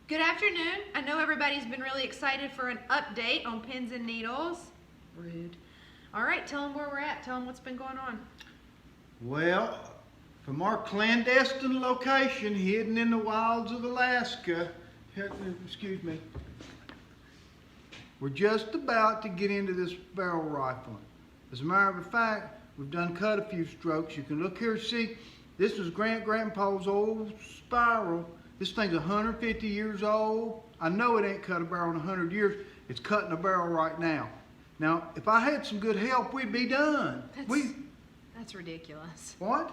Good afternoon. I know everybody's been really excited for an update on pins and needles. Rude. All right, tell them where we're at. Tell them what's been going on. Well, from our clandestine location hidden in the wilds of Alaska, excuse me, we're just about to get into this barrel rifling. As a matter of fact, we've done cut a few strokes. You can look here and see, this was Grandpa's old spiral. This thing's 150 years old. I know it ain't cut a barrel in 100 years. It's cutting a barrel right now. Now, if I had some good help, we'd be done. That's ridiculous. What?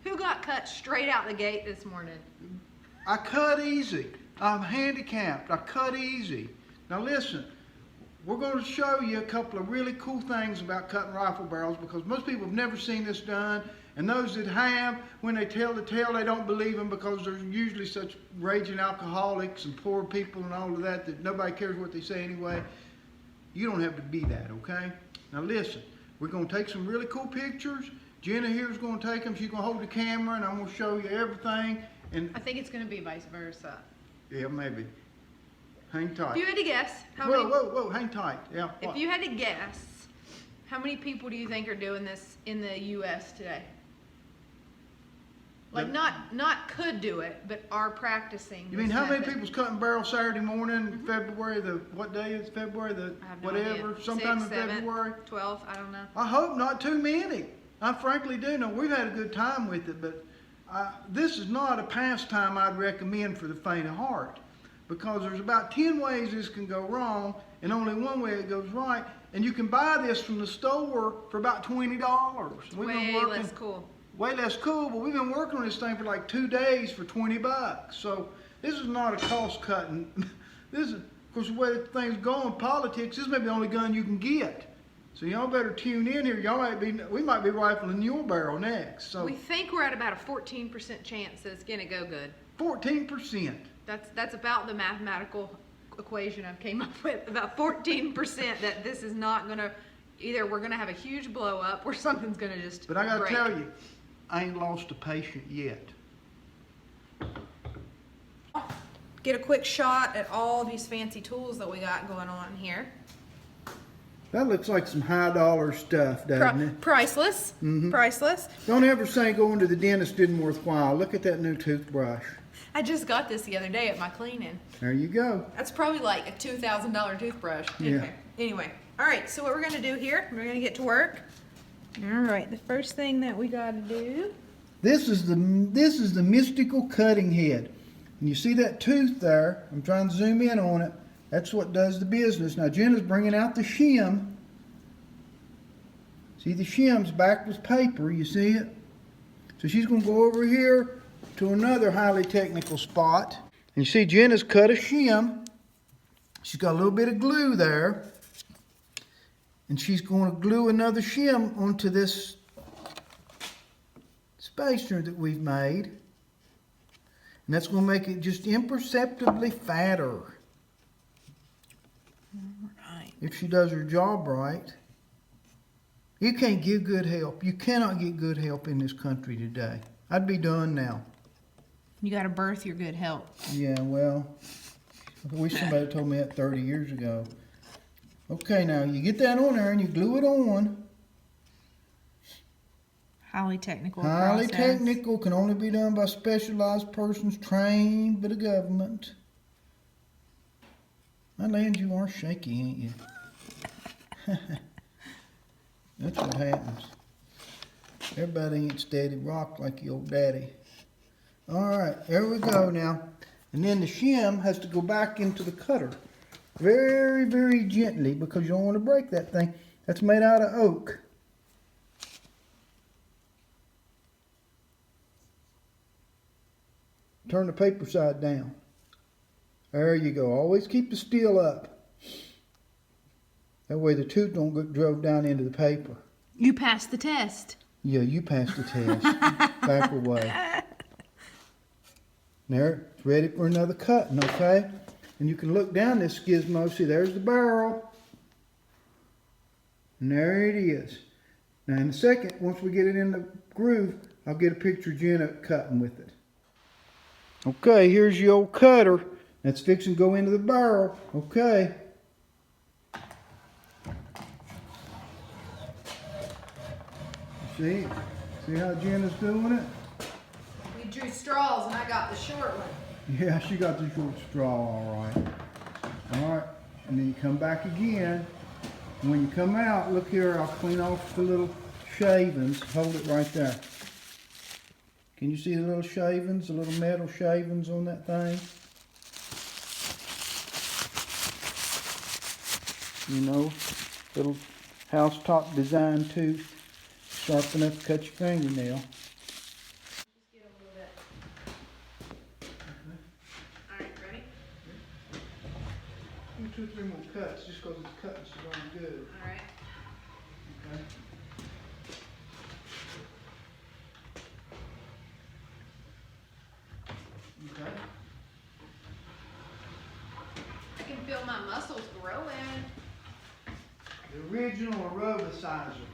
Who got cut straight out the gate this morning? I cut easy. I'm handicapped. I cut easy. Now listen, we're going to show you a couple of really cool things about cutting rifle barrels because most people have never seen this done. And those that have, when they tell the tale, they don't believe them because they're usually such raging alcoholics and poor people and all of that that nobody cares what they say anyway. You don't have to be that, okay? Now listen, we're going to take some really cool pictures. Jenna here is going to take them. She's going to hold the camera and I'm going to show you everything. And I think it's going to be vice versa. yeah, maybe. Hang tight. If you had to guess, Whoa, hang tight. Yeah. If you had to guess, how many people do you think are doing this in the U.S. today? Like not could do it, but are practicing. You mean how many people's cutting barrels Saturday morning, February what day is February? I have no Whatever, idea. sometime 6, in 7, February. 12, I don't know. I hope not too many. I frankly do know. We've had a good time with it, but this is not a pastime I'd recommend for the faint of heart because there's about 10 ways this can go wrong and only one way it goes right. And you can buy this from the store for about $20. Way less cool. Way less cool, but we've been working on this thing for like 2 days for $20. So this is not a cost cutting. This is, of course, the way things go in politics, this may be the only gun you can get. So y'all better tune in here. We might be rifling your barrel next. So we think we're at about a 14% chance that it's gonna go good. 14%. That's about the mathematical equation I came up with. About 14% that this is not gonna. Either we're gonna have a huge blow up or something's gonna just. But I gotta break. tell you, I ain't lost a patient yet. Get a quick shot at all these fancy tools that we got going on here. That looks like some high dollar stuff, doesn't it? Priceless. Priceless. Don't ever say going to the dentist isn't worthwhile. Look at that new toothbrush. I just got this the other day at my cleaning. There you go. That's probably like a $2,000 toothbrush. Yeah. Anyway. All right, so what we're gonna do here, we're gonna get to work. All right, the first thing that we gotta do. This is the mystical cutting head. And you see that tooth there? I'm trying to zoom in on it. That's what does the business. Now Jenna's bringing out the shim. See the shim's backed with paper, you see it? So she's gonna go over here to another highly technical spot. And you see Jenna's cut a shim. She's got a little bit of glue there. And she's going to glue another shim onto this spacer that we've made. And that's going to make it just imperceptibly fatter. Right. If she does her job right. You can't get good help. You cannot get good help in this country today. I'd be done now. You gotta birth your good help. Yeah, well, I wish somebody told me that 30 years ago. Okay, now you get that on there and you glue it on. Highly technical Highly process. technical, can only be done by specialized persons trained by the government. My land, you are shaky, ain't you? That's what happens. Everybody ain't steady rock like your old daddy. Alright, there we go now. And then the shim has to go back into the cutter. Very, very gently because you don't want to break that thing. That's made out of oak. Turn the paper side down. There you go. Always keep the steel up. That way the tooth don't get drove down into the paper. You passed the test. Yeah, you passed the test. Back away. There, it's ready for another cutting, okay? And you can look down this gizmo. See, there's the barrel. And there it is. Now in a second, once we get it in the groove, I'll get a picture of Jenna cutting with it. Okay, here's your old cutter. That's fixing to go into the barrel. Okay. See? See how Jenna's doing it? We drew straws and I got the short one. Yeah, she got the short straw, all right. All right, and then you come back again. And when you come out, look here, I'll clean off the little shavings. Hold it right there. Can you see the little shavings, the little metal shavings on that thing? You know, little housetop design tooth, sharp enough to cut your fingernail. Just get a little bit. Alright, ready? Give me 2 or 3 more cuts, just because it's cutting so darn good. Alright. Okay. Okay. I can feel my muscles growing. The original aerobicizer.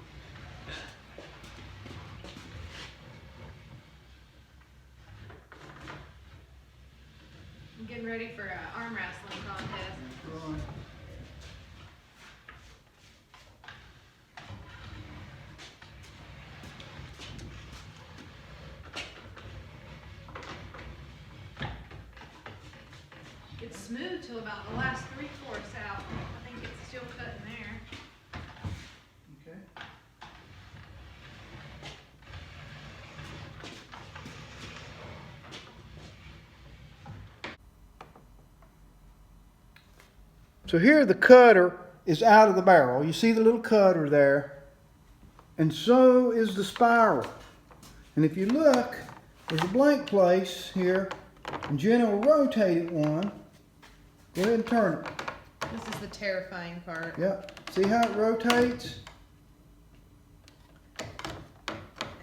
I'm getting ready for an arm wrestling contest. Right. It's smooth till about the last 3/4 out. I think it's still cutting there. Okay. So here the cutter is out of the barrel. You see the little cutter there. And so is the spiral. And if you look, there's a blank place here. And Jenna will rotate it one. Go ahead and turn it. This is the terrifying part. Yep. See how it rotates?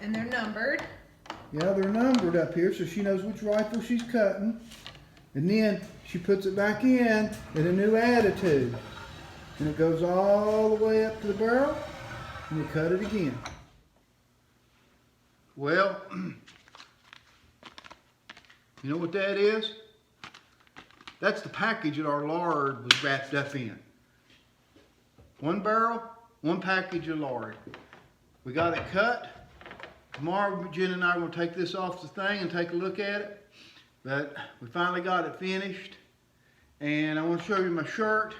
And they're numbered. Yeah, they're numbered up here so she knows which rifle she's cutting. And then she puts it back in at a new attitude. And it goes all the way up to the barrel and you cut it again. Well, you know what that is? That's the package that our lard was wrapped up in. 1 barrel, 1 package of lard. We got it cut. Tomorrow, Jen and I will take this off the thing and take a look at it. But we finally got it finished. And I want to show you my shirt.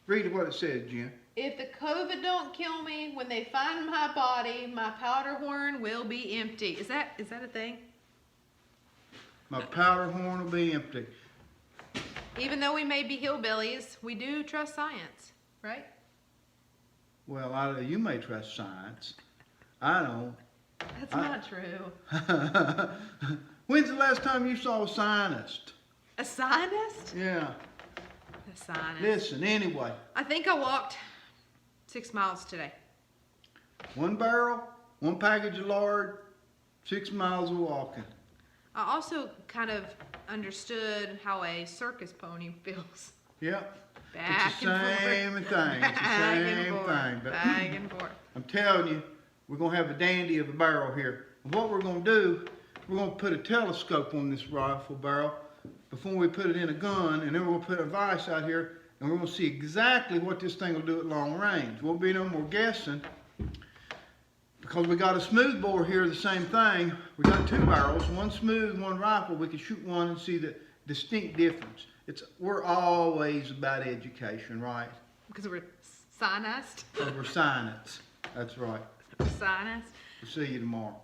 Read what it says, Jen. If the COVID don't kill me, when they find my body, my powder horn will be empty. Is that a thing? My powder horn will be empty. Even though we may be hillbillies, we do trust science, right? Well, you may trust science. I don't. That's not true. When's the last time you saw a scientist? A scientist? Yeah. A scientist. Listen, anyway. I think I walked 6 miles today. 1 barrel, 1 package of lard, 6 miles of walking. I also kind of understood how a circus pony feels. Yep. Back It's the same and thing. forth. It's the same thing. But Back and forth. I'm telling you, we're going to have a dandy of a barrel here. And what we're going to do, we're going to put a telescope on this rifle barrel before we put it in a gun, and then we're going to put a vise out here, and we're going to see exactly what this thing will do at long range. Won't be no more guessing, because we got a smooth bore here, the same thing. We got 2 barrels, 1 smooth, 1 rifle. We can shoot one and see the distinct difference. We're always about education, right? Because we're scientists. We're science. That's right. Scientists. We'll see you tomorrow.